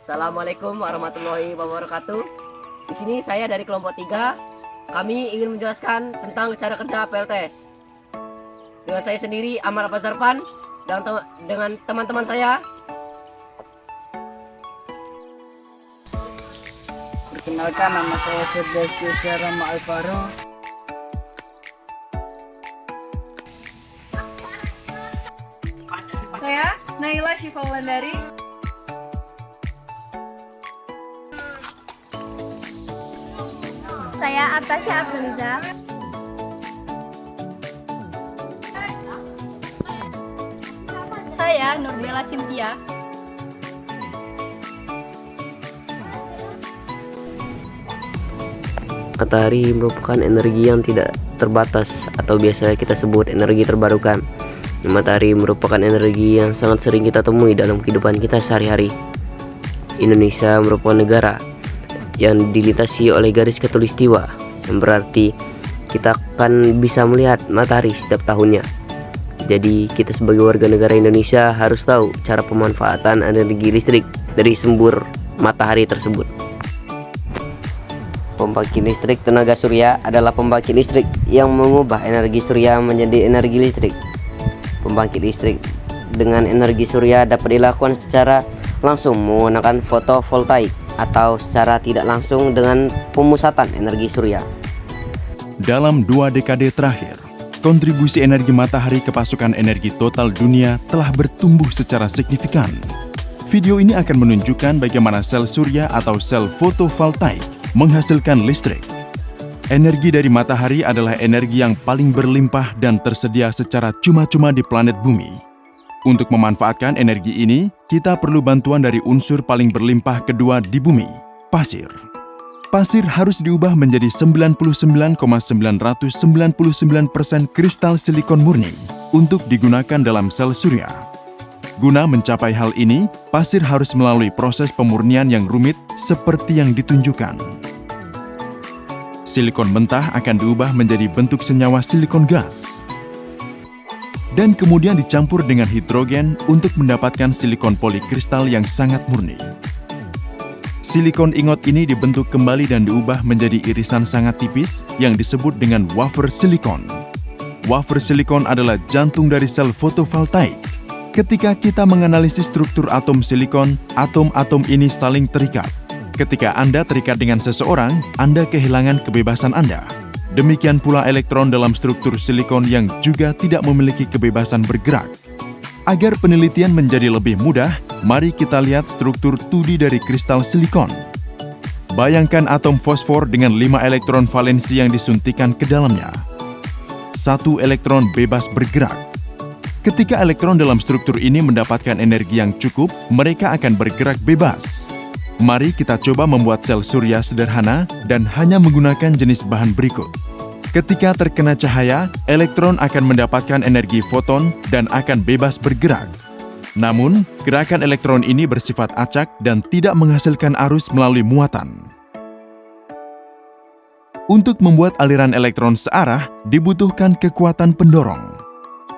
Assalamualaikum warahmatullahi wabarakatuh. Di sini saya dari kelompok 3. Kami ingin menjelaskan tentang cara kerja PLTS. Dengan saya sendiri, Amal Fazarpan, dan dengan teman-teman saya. Perkenalkan, nama saya Firdaus Syarama Alvaro. Saya Naila Syifa Wulandari. Saya Artasya Abduliza. Saya Nurbella Cynthia. Matahari merupakan energi yang tidak terbatas atau biasa kita sebut energi terbarukan. Matahari merupakan energi yang sangat sering kita temui dalam kehidupan kita sehari-hari. Indonesia merupakan negara yang dilintasi oleh garis khatulistiwa, yang berarti kita akan bisa melihat matahari setiap tahunnya. Jadi kita sebagai warga negara Indonesia harus tahu cara pemanfaatan energi listrik dari sumber matahari tersebut. Pembangkit listrik tenaga surya adalah pembangkit listrik yang mengubah energi surya menjadi energi listrik. Pembangkit listrik dengan energi surya dapat dilakukan secara langsung menggunakan fotovoltaik atau secara tidak langsung dengan pemusatan energi surya. Dalam 2 dekade terakhir, kontribusi energi matahari ke pasokan energi total dunia telah bertumbuh secara signifikan. Video ini akan menunjukkan bagaimana sel surya atau sel fotovoltaik menghasilkan listrik. Energi dari matahari adalah energi yang paling berlimpah dan tersedia secara cuma-cuma di planet bumi. Untuk memanfaatkan energi ini, kita perlu bantuan dari unsur paling berlimpah kedua di bumi, pasir. Pasir harus diubah menjadi 99,999% kristal silikon murni untuk digunakan dalam sel surya. Guna mencapai hal ini, pasir harus melalui proses pemurnian yang rumit seperti yang ditunjukkan. Silikon mentah akan diubah menjadi bentuk senyawa silikon gas dan kemudian dicampur dengan hidrogen untuk mendapatkan silikon polikristal yang sangat murni. Silikon ingot ini dibentuk kembali dan diubah menjadi irisan sangat tipis yang disebut dengan wafer silikon. Wafer silikon adalah jantung dari sel fotovoltaik. Ketika kita menganalisis struktur atom silikon, atom-atom ini saling terikat. Ketika Anda terikat dengan seseorang, Anda kehilangan kebebasan Anda. Demikian pula elektron dalam struktur silikon yang juga tidak memiliki kebebasan bergerak. Agar penelitian menjadi lebih mudah, mari kita lihat struktur 2D dari kristal silikon. Bayangkan atom fosfor dengan 5 elektron valensi yang disuntikan ke dalamnya. 1 elektron bebas bergerak. Ketika elektron dalam struktur ini mendapatkan energi yang cukup, mereka akan bergerak bebas. Mari kita coba membuat sel surya sederhana dan hanya menggunakan jenis bahan berikut. Ketika terkena cahaya, elektron akan mendapatkan energi foton dan akan bebas bergerak. Namun, gerakan elektron ini bersifat acak dan tidak menghasilkan arus melalui muatan. Untuk membuat aliran elektron searah, dibutuhkan kekuatan pendorong.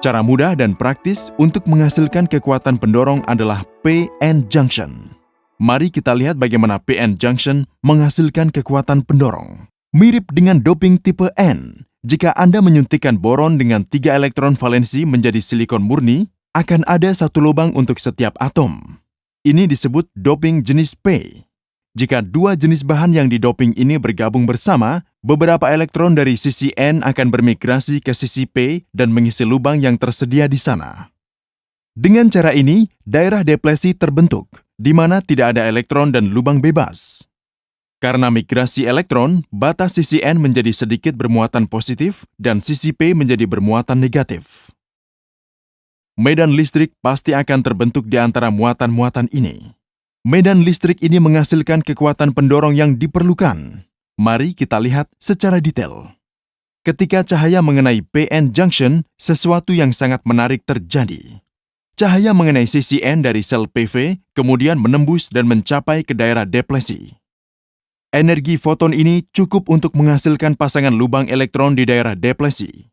Cara mudah dan praktis untuk menghasilkan kekuatan pendorong adalah P-N junction. Mari kita lihat bagaimana P-N junction menghasilkan kekuatan pendorong. Mirip dengan doping tipe N, jika Anda menyuntikkan boron dengan 3 elektron valensi menjadi silikon murni, akan ada 1 lubang untuk setiap atom. Ini disebut doping jenis P. Jika 2 jenis bahan yang didoping ini bergabung bersama, beberapa elektron dari sisi N akan bermigrasi ke sisi P dan mengisi lubang yang tersedia di sana. Dengan cara ini, daerah deplesi terbentuk, di mana tidak ada elektron dan lubang bebas. Karena migrasi elektron, batas sisi N menjadi sedikit bermuatan positif dan sisi P menjadi bermuatan negatif. Medan listrik pasti akan terbentuk di antara muatan-muatan ini. Medan listrik ini menghasilkan kekuatan pendorong yang diperlukan. Mari kita lihat secara detail. Ketika cahaya mengenai P-N junction, sesuatu yang sangat menarik terjadi. Cahaya mengenai sisi N dari sel PV, kemudian menembus dan mencapai ke daerah deplesi. Energi foton ini cukup untuk menghasilkan pasangan lubang elektron di daerah deplesi.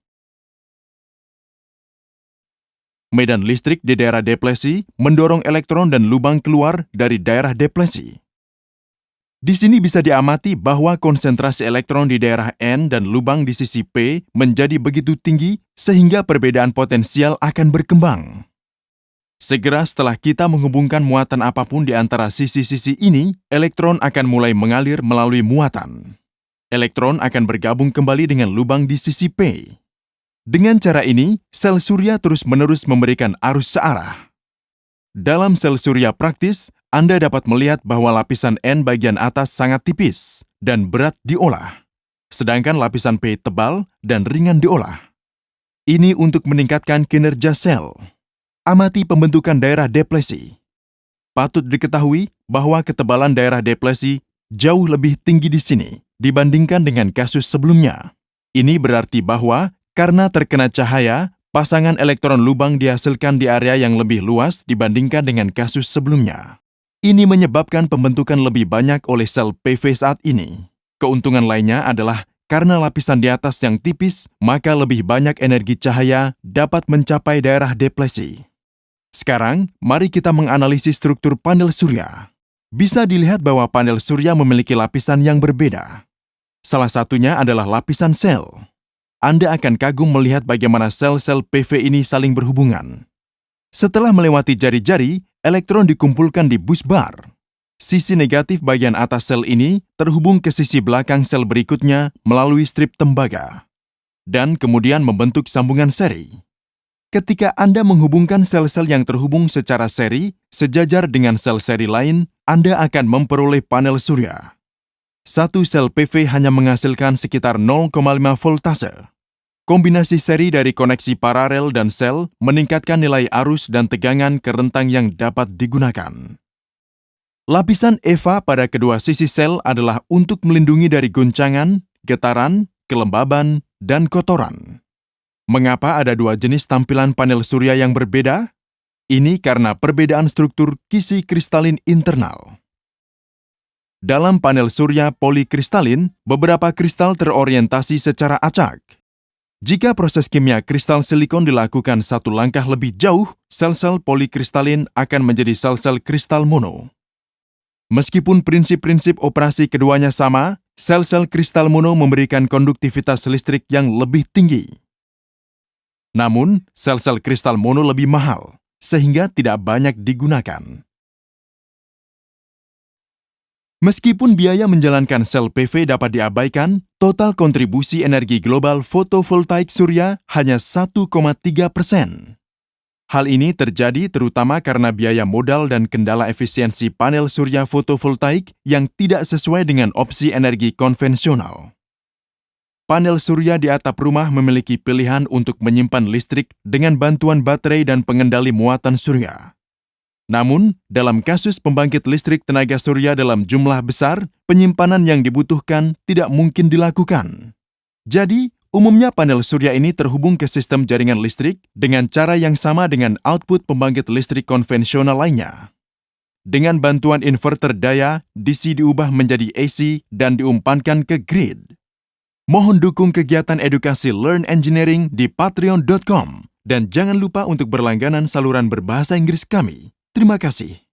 Medan listrik di daerah deplesi mendorong elektron dan lubang keluar dari daerah deplesi. Di sini bisa diamati bahwa konsentrasi elektron di daerah N dan lubang di sisi P menjadi begitu tinggi sehingga perbedaan potensial akan berkembang. Segera setelah kita menghubungkan muatan apapun di antara sisi-sisi ini, elektron akan mulai mengalir melalui muatan. Elektron akan bergabung kembali dengan lubang di sisi P. Dengan cara ini, sel surya terus-menerus memberikan arus searah. Dalam sel surya praktis, Anda dapat melihat bahwa lapisan N bagian atas sangat tipis dan berat diolah, sedangkan lapisan P tebal dan ringan diolah. Ini untuk meningkatkan kinerja sel. Amati pembentukan daerah deplesi. Patut diketahui bahwa ketebalan daerah deplesi jauh lebih tinggi di sini dibandingkan dengan kasus sebelumnya. Ini berarti bahwa karena terkena cahaya, pasangan elektron lubang dihasilkan di area yang lebih luas dibandingkan dengan kasus sebelumnya. Ini menyebabkan pembentukan lebih banyak oleh sel PV saat ini. Keuntungan lainnya adalah karena lapisan di atas yang tipis, maka lebih banyak energi cahaya dapat mencapai daerah deplesi. Sekarang, mari kita menganalisis struktur panel surya. Bisa dilihat bahwa panel surya memiliki lapisan yang berbeda. Salah satunya adalah lapisan sel. Anda akan kagum melihat bagaimana sel-sel PV ini saling berhubungan. Setelah melewati jari-jari, elektron dikumpulkan di busbar. Sisi negatif bagian atas sel ini terhubung ke sisi belakang sel berikutnya melalui strip tembaga, dan kemudian membentuk sambungan seri. Ketika Anda menghubungkan sel-sel yang terhubung secara seri, sejajar dengan sel seri lain, Anda akan memperoleh panel surya. Satu sel PV hanya menghasilkan sekitar 0,5 voltase. Kombinasi seri dari koneksi paralel dan sel meningkatkan nilai arus dan tegangan ke rentang yang dapat digunakan. Lapisan EVA pada kedua sisi sel adalah untuk melindungi dari guncangan, getaran, kelembaban, dan kotoran. Mengapa ada dua jenis tampilan panel surya yang berbeda? Ini karena perbedaan struktur kisi kristalin internal. Dalam panel surya polikristalin, beberapa kristal terorientasi secara acak. Jika proses kimia kristal silikon dilakukan satu langkah lebih jauh, sel-sel polikristalin akan menjadi sel-sel kristal mono. Meskipun prinsip-prinsip operasi keduanya sama, sel-sel kristal mono memberikan konduktivitas listrik yang lebih tinggi. Namun, sel-sel kristal mono lebih mahal, sehingga tidak banyak digunakan. Meskipun biaya menjalankan sel PV dapat diabaikan, total kontribusi energi global fotovoltaik surya hanya 1,3%. Hal ini terjadi terutama karena biaya modal dan kendala efisiensi panel surya fotovoltaik yang tidak sesuai dengan opsi energi konvensional. Panel surya di atap rumah memiliki pilihan untuk menyimpan listrik dengan bantuan baterai dan pengendali muatan surya. Namun, dalam kasus pembangkit listrik tenaga surya dalam jumlah besar, penyimpanan yang dibutuhkan tidak mungkin dilakukan. Jadi, umumnya panel surya ini terhubung ke sistem jaringan listrik dengan cara yang sama dengan output pembangkit listrik konvensional lainnya. Dengan bantuan inverter daya, DC diubah menjadi AC dan diumpankan ke grid. Mohon dukung kegiatan edukasi Learn Engineering di patreon.com dan jangan lupa untuk berlangganan saluran berbahasa Inggris kami. Terima kasih.